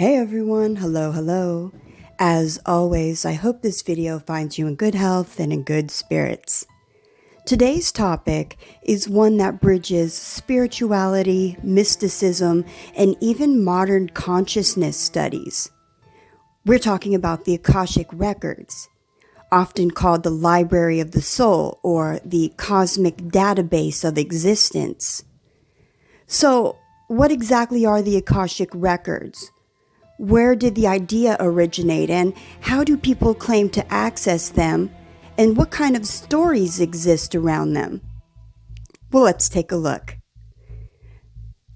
Hey everyone, hello. As always, I hope this video finds you in good health and in good spirits. Today's topic is one that bridges spirituality, mysticism, and even modern consciousness studies. We're talking about the Akashic Records, often called the Library of the Soul or the Cosmic Database of Existence. So, what exactly are the Akashic Records? Where did the idea originate, and how do people claim to access them, and what kind of stories exist around them? Well, let's take a look.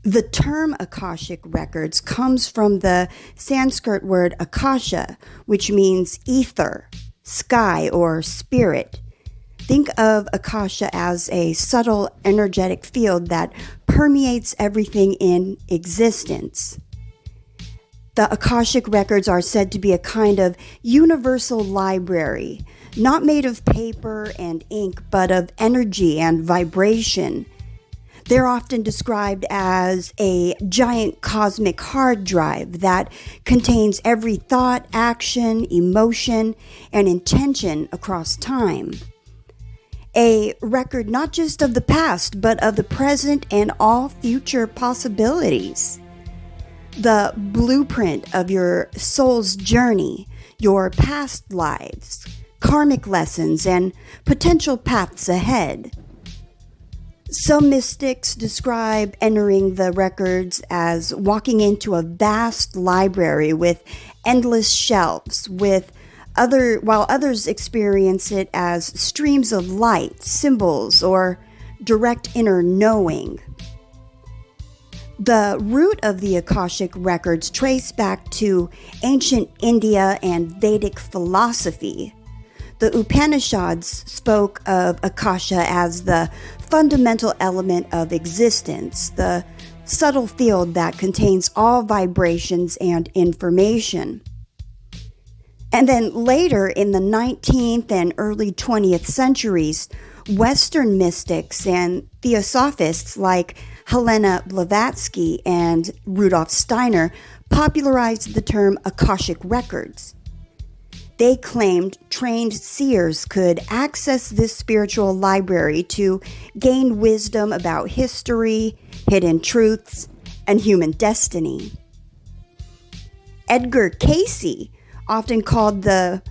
The term Akashic Records comes from the Sanskrit word Akasha, which means ether, sky, or spirit. Think of Akasha as a subtle energetic field that permeates everything in existence. The Akashic Records are said to be a kind of universal library, not made of paper and ink, but of energy and vibration. They're often described as a giant cosmic hard drive that contains every thought, action, emotion, and intention across time. A record not just of the past, but of the present and all future possibilities. The blueprint of your soul's journey, your past lives, karmic lessons, and potential paths ahead. Some mystics describe entering the records as walking into a vast library with endless shelves, while others experience it as streams of light, symbols, or direct inner knowing. The root of the Akashic Records trace back to ancient India and Vedic philosophy. The Upanishads spoke of Akasha as the fundamental element of existence, the subtle field that contains all vibrations and information. And then later in the 19th and early 20th centuries, Western mystics and theosophists like Helena Blavatsky and Rudolf Steiner popularized the term Akashic Records. They claimed trained seers could access this spiritual library to gain wisdom about history, hidden truths, and human destiny. Edgar Cayce, often called the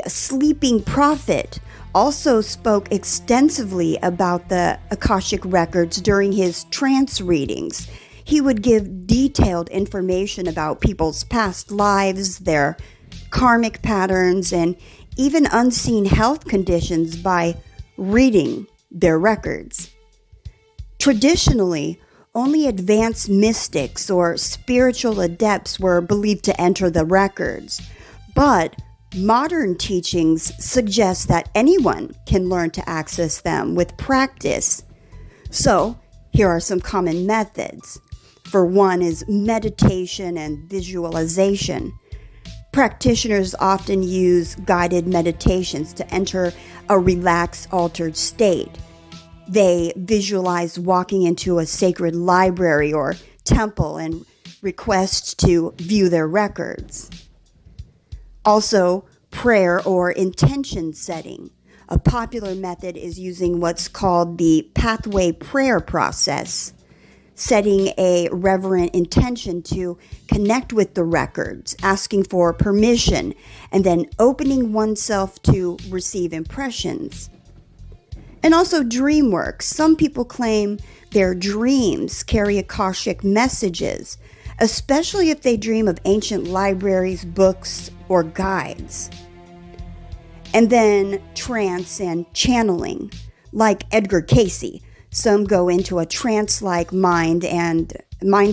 sleeping prophet, also spoke extensively about the Akashic Records during his trance readings. He would give detailed information about people's past lives, their karmic patterns, and even unseen health conditions by reading their records. Traditionally, only advanced mystics or spiritual adepts were believed to enter the records, but modern teachings suggest that anyone can learn to access them with practice. So, here are some common methods. For one is meditation and visualization. Practitioners often use guided meditations to enter a relaxed, altered state. They visualize walking into a sacred library or temple and request to view their records. Also, prayer or intention setting. A popular method is using what's called the pathway prayer process, setting a reverent intention to connect with the records, asking for permission, and then opening oneself to receive impressions. And also dream work. Some people claim their dreams carry Akashic messages, especially if they dream of ancient libraries, books, or guides. And then trance and channeling. Like Edgar Cayce, some go into a trance-like mind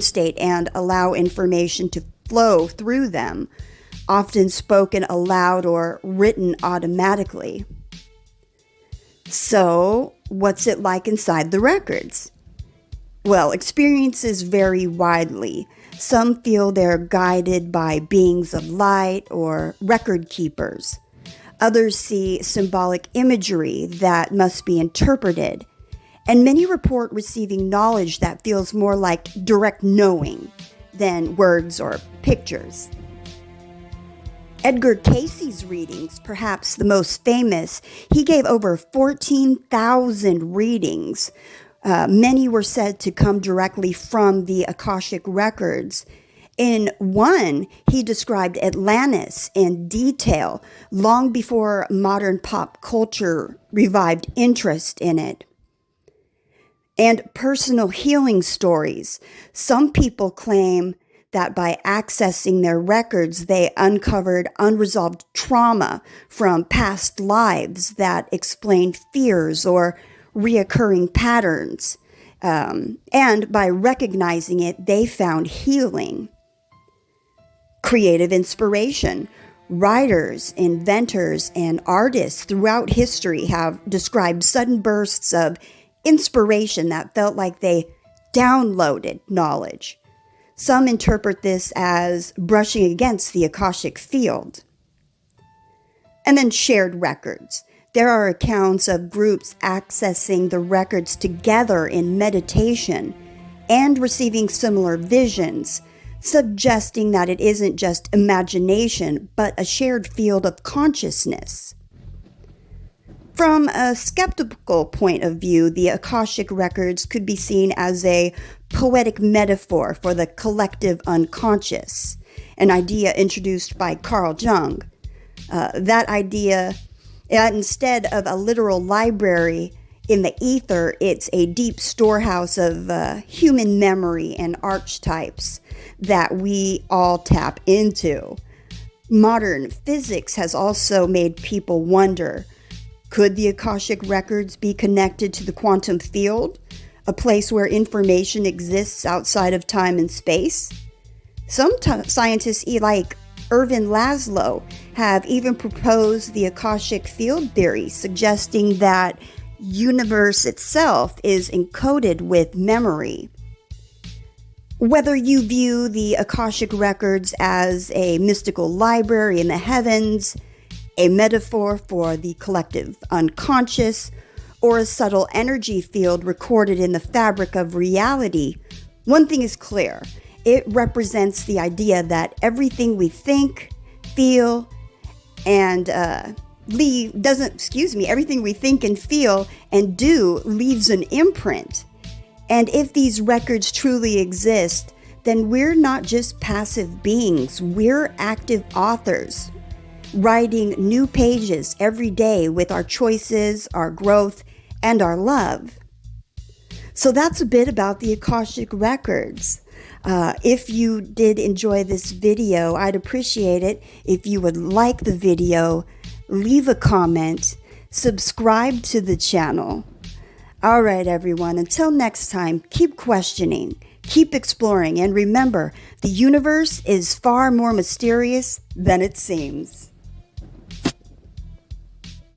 state and allow information to flow through them, often spoken aloud or written automatically. So, what's it like inside the records? Well, experiences vary widely. Some feel they're guided by beings of light or record keepers. Others see symbolic imagery that must be interpreted. And many report receiving knowledge that feels more like direct knowing than words or pictures. Edgar Cayce's readings, perhaps the most famous, he gave over 14,000 readings. Many were said to come directly from the Akashic records. In one, he described Atlantis in detail, long before modern pop culture revived interest in it. And personal healing stories. Some people claim that by accessing their records, they uncovered unresolved trauma from past lives that explained fears or reoccurring patterns. And by recognizing it, they found healing. Creative inspiration. Writers, inventors, and artists throughout history have described sudden bursts of inspiration that felt like they downloaded knowledge. Some interpret this as brushing against the Akashic field. And then shared records. There are accounts of groups accessing the records together in meditation and receiving similar visions, suggesting that it isn't just imagination, but a shared field of consciousness. From a skeptical point of view, the Akashic records could be seen as a poetic metaphor for the collective unconscious, an idea introduced by Carl Jung. That idea, instead of a literal library in the ether, it's a deep storehouse of human memory and archetypes that we all tap into. Modern physics has also made people wonder, could the Akashic records be connected to the quantum field, a place where information exists outside of time and space? Some scientists, like Ervin Laszlo, have even proposed the Akashic field theory, suggesting that universe itself is encoded with memory. Whether you view the Akashic records as a mystical library in the heavens, a metaphor for the collective unconscious, or a subtle energy field recorded in the fabric of reality, one thing is clear. It represents the idea that everything we think, feel, and everything we think and feel and do leaves an imprint. And if these records truly exist, then we're not just passive beings, we're active authors, writing new pages every day with our choices, our growth, and our love. So that's a bit about the Akashic records. If you did enjoy this video, I'd appreciate it if you would like the video, leave a comment, subscribe to the channel. All right, everyone, until next time, keep questioning, keep exploring, and remember, the universe is far more mysterious than it seems.